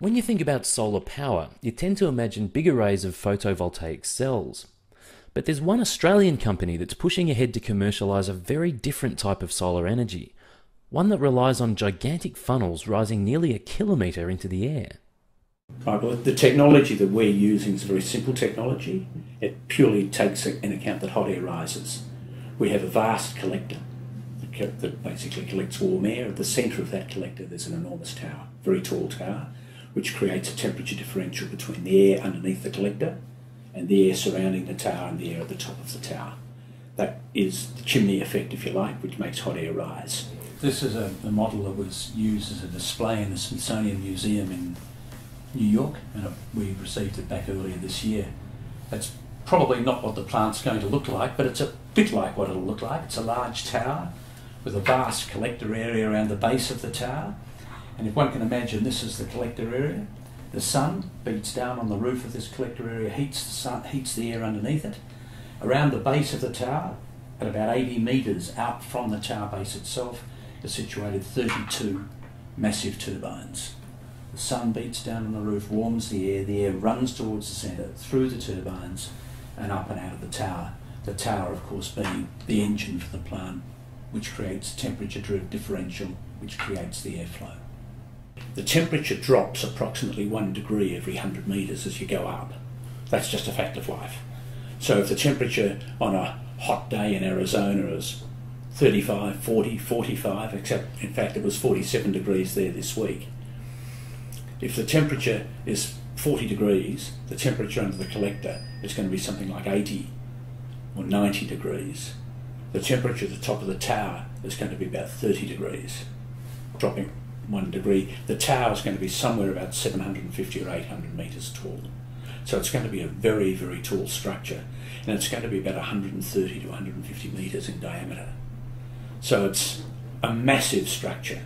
When you think about solar power, you tend to imagine big arrays of photovoltaic cells. But there's one Australian company that's pushing ahead to commercialise a very different type of solar energy, one that relies on gigantic funnels rising nearly a kilometre into the air. Right, well, the technology that we're using is a very simple technology. It purely takes into account that hot air rises. We have a vast collector that basically collects warm air. At the centre of that collector there's an enormous tower, very tall tower, which creates a temperature differential between the air underneath the collector and the air surrounding the tower and the air at the top of the tower. That is the chimney effect, if you like, which makes hot air rise. This is a model that was used as a display in the Smithsonian Museum in New York, and we received it back earlier this year. It's probably not what the plant's going to look like, but it's a bit like what it'll look like. It's a large tower with a vast collector area around the base of the tower, and if one can imagine this is the collector area, the sun beats down on the roof of this collector area, heats the air underneath it. Around the base of the tower, at about 80 metres out from the tower base itself, are situated 32 massive turbines. The sun beats down on the roof, warms the air runs towards the centre, through the turbines and up and out of the tower. The tower, of course, being the engine for the plant, which creates temperature differential, which creates the airflow. The temperature drops approximately 1 degree every 100 metres as you go up. That's just a fact of life. So if the temperature on a hot day in Arizona is 35, 40, 45, except in fact it was 47 degrees there this week. If the temperature is 40 degrees, the temperature under the collector is going to be something like 80 or 90 degrees. The temperature at the top of the tower is going to be about 30 degrees, dropping 1 degree. The tower is going to be somewhere about 750 or 800 metres tall. So it's going to be a very, very tall structure, and it's going to be about 130 to 150 metres in diameter. So it's a massive structure.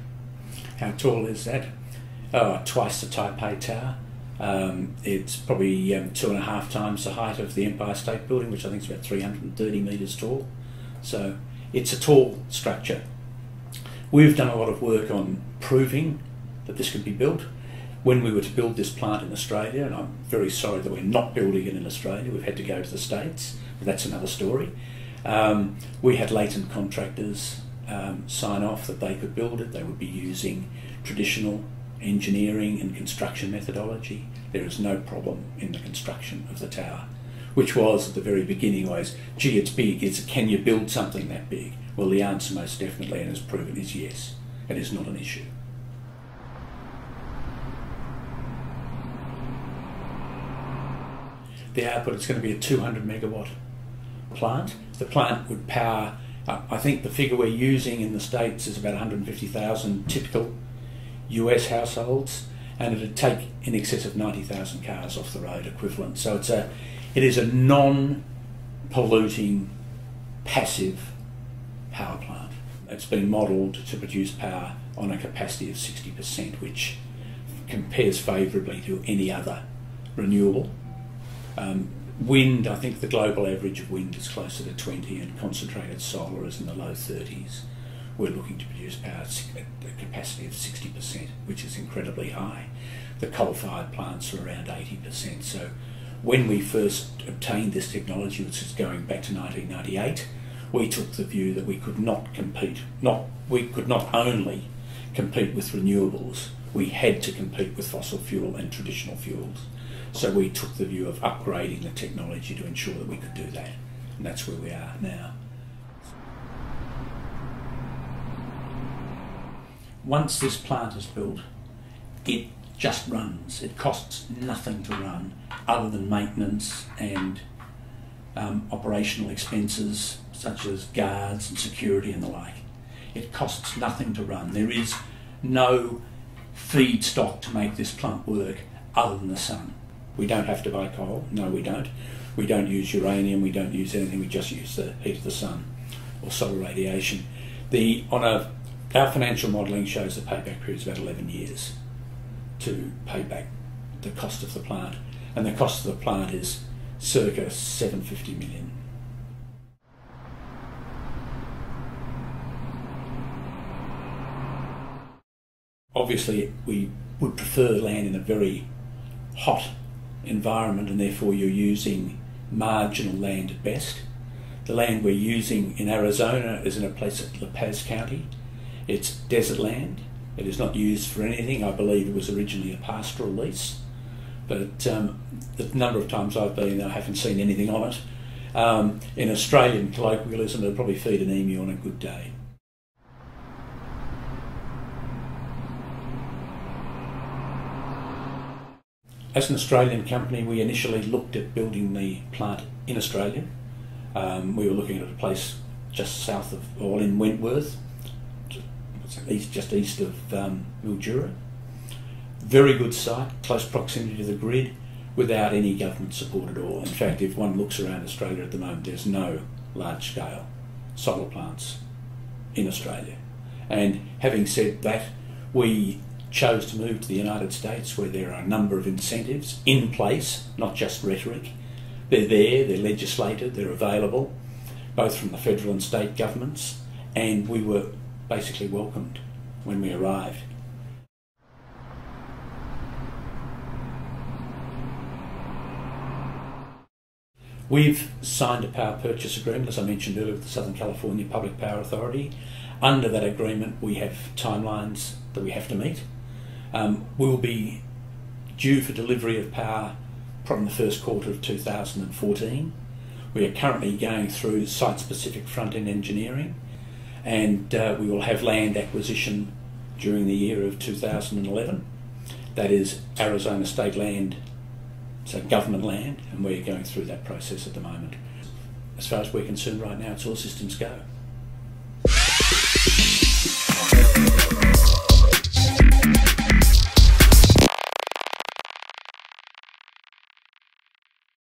How tall is that? Twice the Taipei Tower. It's probably 2.5 times the height of the Empire State Building, which I think is about 330 metres tall. So it's a tall structure. We've done a lot of work on proving that this could be built. When we were to build this plant in Australia, and I'm very sorry that we're not building it in Australia, we've had to go to the States, but that's another story. We had latent contractors sign off that they could build it. They would be using traditional engineering and construction methodology. There is no problem in the construction of the tower, which was at the very beginning was, gee, it's big, can you build something that big? Well, the answer most definitely, and has proven, is yes. It is not an issue. The output is going to be a 200 megawatt plant. The plant would power, I think the figure we're using in the States is about 150,000 typical US households, and it would take in excess of 90,000 cars off the road equivalent. So it is a non-polluting, passive power plant. It's been modelled to produce power on a capacity of 60%, which compares favourably to any other renewable. Wind, I think the global average of wind is closer to 20, and concentrated solar is in the low 30s. We're looking to produce power at a capacity of 60%, which is incredibly high. The coal-fired plants are around 80%. So when we first obtained this technology, which is going back to 1998, we took the view that we could not compete. We could not only compete with renewables, we had to compete with fossil fuel and traditional fuels. So we took the view of upgrading the technology to ensure that we could do that, and that's where we are now. Once this plant is built, it just runs. It costs nothing to run other than maintenance and operational expenses such as guards and security and the like. It costs nothing to run. There is no feedstock to make this plant work other than the sun. We don't have to buy coal. No, we don't. We don't use uranium. We don't use anything. We just use the heat of the sun or solar radiation. Our financial modelling shows the payback period is about 11 years to pay back the cost of the plant, and the cost of the plant is circa 750 million. Obviously, we would prefer land in a very hot environment, and therefore you're using marginal land at best. The land we're using in Arizona is in a place at La Paz County. It's desert land. It is not used for anything. I believe it was originally a pastoral lease, but the number of times I've been there, I haven't seen anything on it. In Australian colloquialism, it'll probably feed an emu on a good day. As an Australian company, we initially looked at building the plant in Australia. We were looking at a place just south of, or in Wentworth, just east of Mildura. Very good site, close proximity to the grid, without any government support at all. In fact, if one looks around Australia at the moment, there's no large-scale solar plants in Australia. And having said that, we chose to move to the United States, where there are a number of incentives in place, not just rhetoric. They're there, they're legislated, they're available, both from the federal and state governments, and we were basically welcomed when we arrived. We've signed a power purchase agreement, as I mentioned earlier, with the Southern California Public Power Authority. Under that agreement, we have timelines that we have to meet. We will be due for delivery of power from the first quarter of 2014. We are currently going through site-specific front-end engineering, and we will have land acquisition during the year of 2011. That is Arizona state land, so government land, and we're going through that process at the moment. As far as we're concerned right now, it's all systems go.